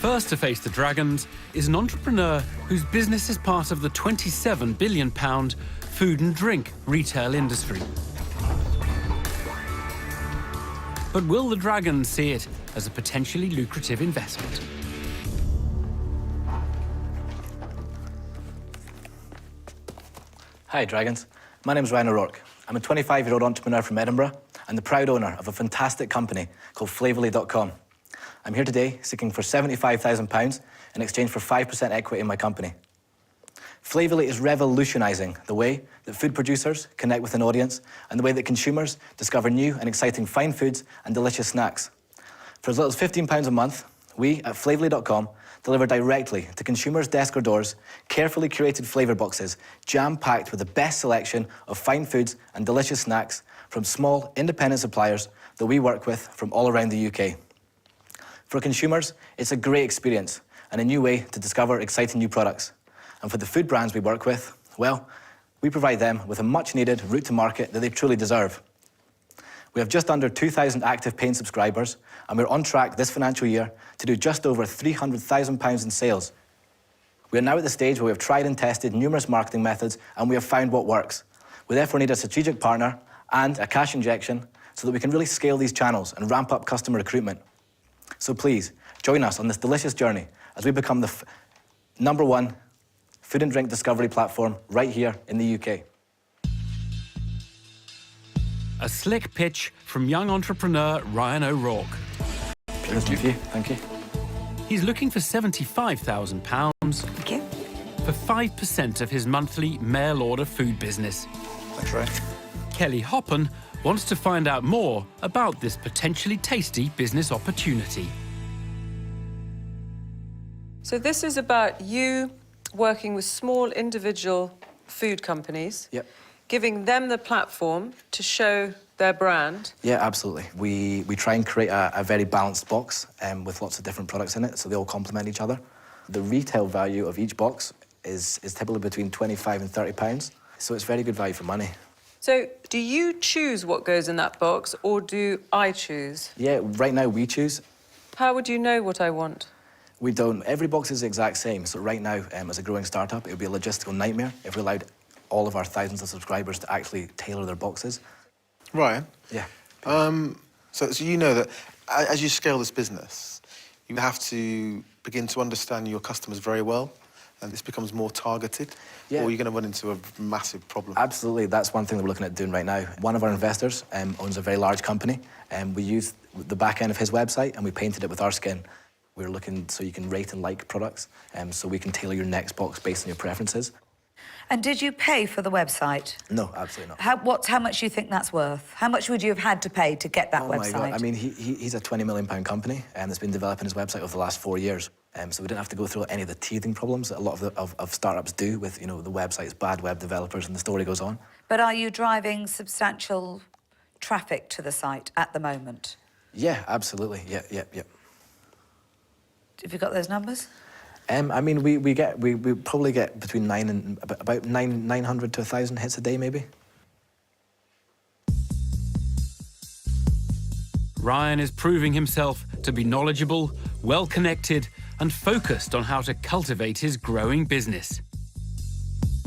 First to face the dragons is an entrepreneur whose business is part of the £27 billion food and drink retail industry. But will the dragons see it as a potentially lucrative investment? Hi, Dragons. My name's Ryan O'Rourke. I'm a 25-year-old entrepreneur from Edinburgh and the proud owner of a fantastic company called Flavourly.com. I'm here today seeking for £75,000 in exchange for 5% equity in my company. Flavourly is revolutionising the way that food producers connect with an audience and the way that consumers discover new and exciting fine foods and delicious snacks. For as little as £15 a month, we at Flavourly.com deliver directly to consumers' desk or doors carefully curated flavour boxes jam-packed with the best selection of fine foods and delicious snacks from small independent suppliers that we work with from all around the UK. For consumers, it's a great experience and a new way to discover exciting new products. And for the food brands we work with, well, we provide them with a much-needed route to market that they truly deserve. We have just under 2,000 active paying subscribers, and we're on track this financial year to do just over £300,000 in sales. We are now at the stage where we have tried and tested numerous marketing methods, and we have found what works. We therefore need a strategic partner and a cash injection so that we can really scale these channels and ramp up customer recruitment. So please, join us on this delicious journey as we become the #1 food and drink discovery platform right here in the UK. A slick pitch from young entrepreneur Ryan O'Rourke. Thank you. Thank you. He's looking for £75,000 Thank you. for 5% of his monthly mail order food business. Thanks, Ryan. Kelly Hoppen wants to find out more about this potentially tasty business opportunity. So this is about you working with small individual food companies, Yep. giving them the platform to show their brand. Yeah, absolutely. We try and create a very balanced box with lots of different products in it, so they all complement each other. The retail value of each box is typically between £25 and £30, so it's very good value for money. So do you choose what goes in that box, or do I choose? Yeah, right now we choose. How would you know what I want? We don't. Every box is the exact same, so right now, as a growing startup, it would be a logistical nightmare if we allowed all of our thousands of subscribers to actually tailor their boxes. Ryan? Yeah. So you know that as you scale this business, you have to begin to understand your customers very well, and this becomes more targeted, Yeah. or you're going to run into a massive problem. Absolutely, that's one thing that we're looking at doing right now. One of our investors owns a very large company, and we used the back end of his website and we painted it with our skin. We're looking so you can rate and like products, so we can tailor your next box based on your preferences. And did you pay for the website? No, absolutely not. How much do you think that's worth? How much would you have had to pay to get that Oh website? my God, I mean, he's a £20 million company that's been developing his website over the last 4 years. So we didn't have to go through any of the teething problems that a lot of startups do with, the websites, bad web developers, and the story goes on. But are you driving substantial traffic to the site at the moment? Yeah, absolutely. Yeah. Have you got those numbers? I mean, we probably get between 900 to 1,000 hits a day, maybe. Ryan is proving himself to be knowledgeable, well-connected, and focused on how to cultivate his growing business.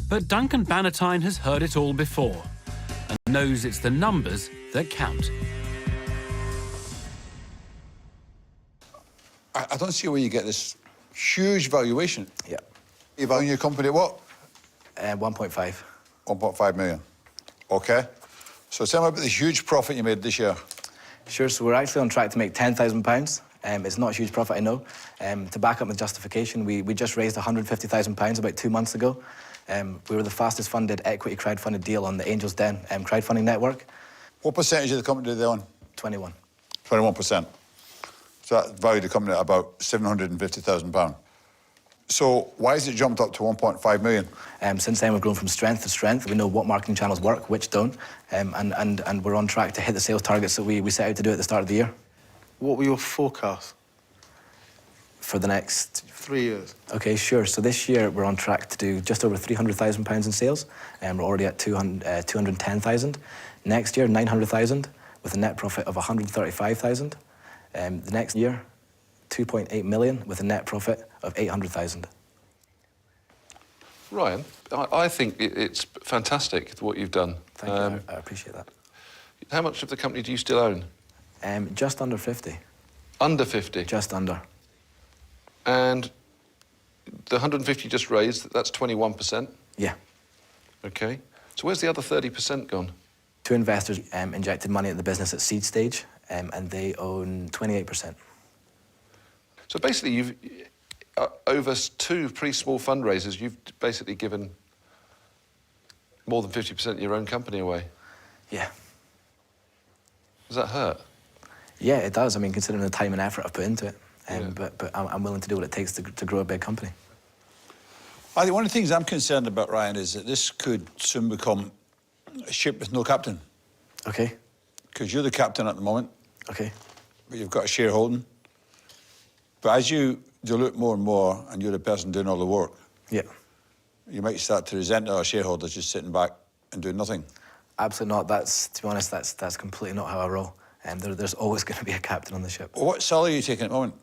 But Duncan Bannatyne has heard it all before and knows it's the numbers that count. I don't see where you get this huge valuation. Yeah. You value your company at what? 1.5. 1.5 million. OK. So tell me about the huge profit you made this year. Sure, so we're actually on track to make £10,000. It's not a huge profit, I know. To back up the justification, we just raised £150,000 about 2 months ago. We were the fastest funded equity crowdfunded deal on the Angels Den crowdfunding network. What percentage of the company do they own? 21. 21%. So that valued the company at about £750,000. So why has it jumped up to 1.5 million? Since then, we've grown from strength to strength. We know what marketing channels work, which don't, and we're on track to hit the sales targets that we set out to do at the start of the year. What were your forecasts? For the next 3 years. OK, sure. So this year, we're on track to do just over £300,000 in sales, and we're already at 210,000. Next year, 900,000, with a net profit of 135,000. The next year, 2.8 million with a net profit of 800,000. Ryan, I think it's fantastic what you've done. Thank you, I appreciate that. How much of the company do you still own? Just under 50. Under 50? Just under. And the 150 you just raised, that's 21%? Yeah. OK. So where's the other 30% gone? 2 investors injected money at the business at seed stage, and they own 28%. So basically, you've over 2 pretty small fundraisers, you've basically given more than 50% of your own company away. Yeah. Does that hurt? Yeah, it does. I mean, considering the time and effort I've put into it. Yeah. But I'm willing to do what it takes to grow a big company. I think one of the things I'm concerned about, Ryan, is that this could soon become a ship with no captain. Okay. Because you're the captain at the moment, Okay. but you've got a shareholding. But as you dilute more and more, and you're the person doing all the work, Yeah. you might start to resent our shareholders just sitting back and doing nothing. Absolutely not. To be honest, that's completely not how I roll. There's always going to be a captain on the ship. Well, what salary are you taking at the moment?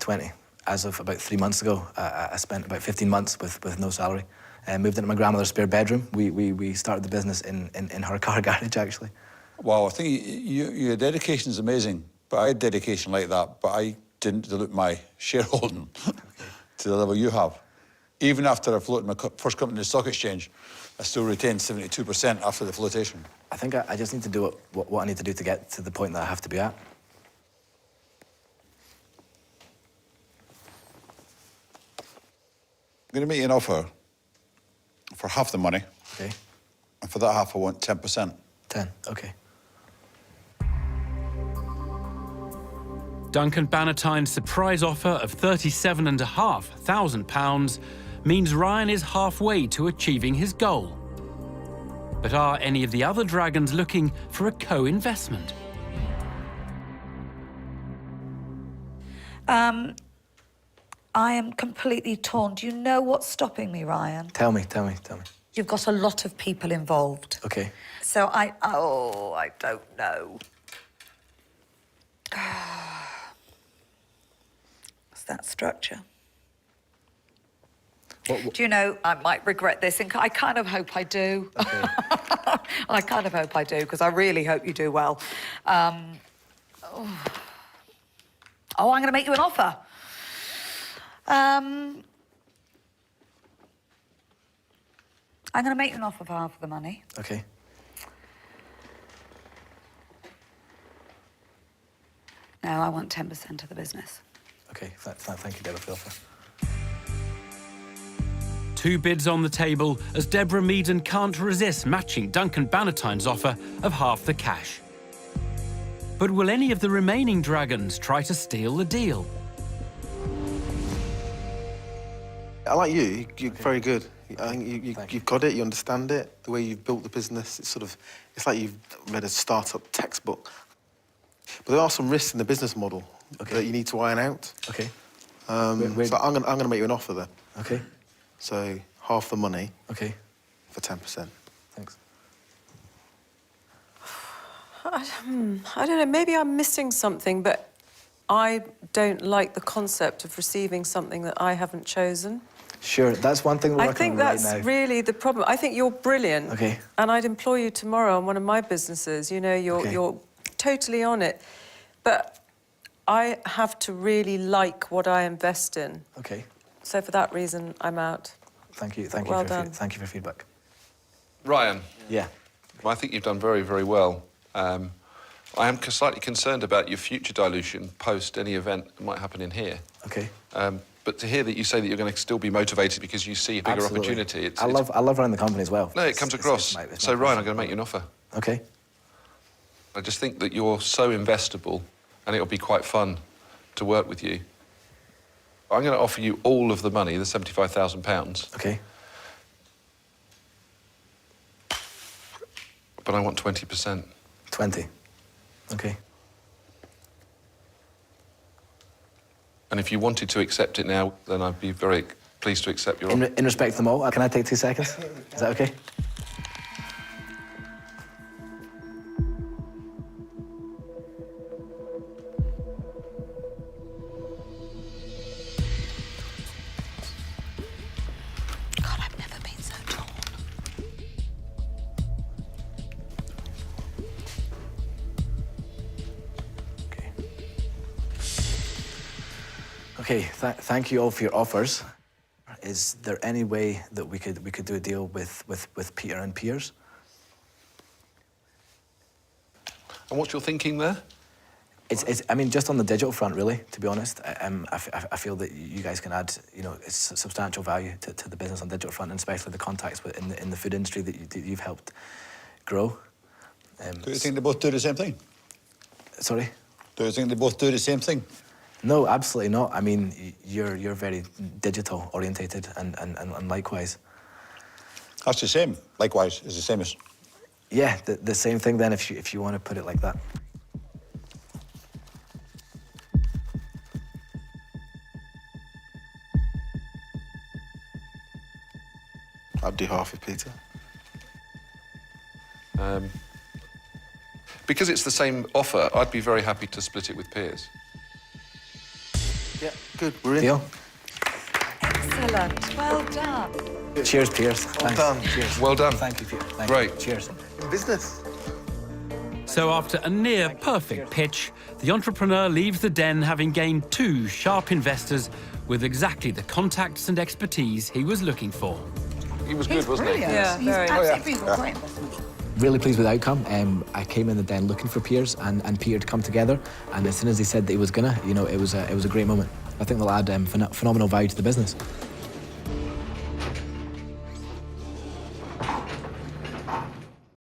20. As of about 3 months ago, I spent about 15 months with no salary. Moved into my grandmother's spare bedroom. We started the business in her car garage, actually. Well, I think your dedication is amazing, but I had dedication like that, but I didn't dilute my shareholding to the level you have. Even after I floated my first company in the stock exchange, I still retained 72% after the flotation. I think I just need to do what I need to do to get to the point that I have to be at. I'm going to make you an offer for half the money, Okay. and for that half I want 10%. 10. Okay. Duncan Bannatyne's surprise offer of £37,500 means Ryan is halfway to achieving his goal. But are any of the other dragons looking for a co-investment? I am completely torn. Do you know what's stopping me, Ryan? Tell me. You've got a lot of people involved. Okay. So I don't know. What's that structure? Do you know, I might regret this, and I kind of hope I do. Okay. I kind of hope I do, because I really hope you do well. I'm going to make you an offer. I'm going to make you an offer for half of the money. Okay. No, I want 10% of the business. Okay. Thank you, Deborah, for the offer. 2 bids on the table as Deborah Meaden can't resist matching Duncan Bannatyne's offer of half the cash. But will any of the remaining dragons try to steal the deal? I like you. You're very good. I think Thank you've got it. You understand it. The way you've built the business, it's like you've read a startup textbook. But there are some risks in the business model that you need to iron out. Okay. So I'm gonna make you an offer then. Okay. So half the money Okay. for 10%. Thanks. I don't know, maybe I'm missing something, but I don't like the concept of receiving something that I haven't chosen. Sure, that's one thing we're I working think on right that's now. really the problem. I think you're brilliant. Okay. And I'd employ you tomorrow on one of my businesses. You know, you're totally on it. But I have to really like what I invest in. Okay. So for that reason, I'm out. Thank you. Well done. Thank you for feedback. Ryan, Yeah. I think you've done very, very well. I am slightly concerned about your future dilution post any event that might happen in here. Okay. But to hear that you say that you're going to still be motivated because you see a bigger Absolutely. opportunity, I love running the company as well. No, it comes across. So, Ryan, I'm going to make you an offer. Okay. I just think that you're so investable and it'll be quite fun to work with you. I'm going to offer you all of the money, the £75,000, Okay. but I want 20%. 20. Okay. And if you wanted to accept it now, then I'd be very pleased to accept your offer. In respect to them all, can I take 2 seconds? Is that okay? Okay, thank you all for your offers. Is there any way that we could do a deal with Peter and Piers? And what's your thinking there? I mean, just on the digital front, really, to be honest. I feel that you guys can add, you know, substantial value to the business on the digital front, and especially the contacts in the food industry that you've helped grow. Do you think they both do the same thing? Sorry? Do you think they both do the same thing? No, absolutely not. I mean, you're very digital orientated, and likewise. That's the same. Likewise, is the same as. Yeah, the same thing then, if you want to put it like that. I'd do half with Peter. Because it's the same offer, I'd be very happy to split it with Piers. Yeah, good. We're in. Deal? Excellent. Well done. Cheers, Piers. Well done. Cheers. Well done. Thank you, Peter. Thank Great. you. Cheers. In business. So after a near perfect pitch, the entrepreneur leaves the den having gained 2 sharp investors with exactly the contacts and expertise he was looking for. He was good, wasn't he? Yeah, very. Really pleased with the outcome. I came in the den looking for Piers and Peter to come together, and as soon as he said that he was gonna, you know, it was a great moment. I think they'll add phenomenal value to the business.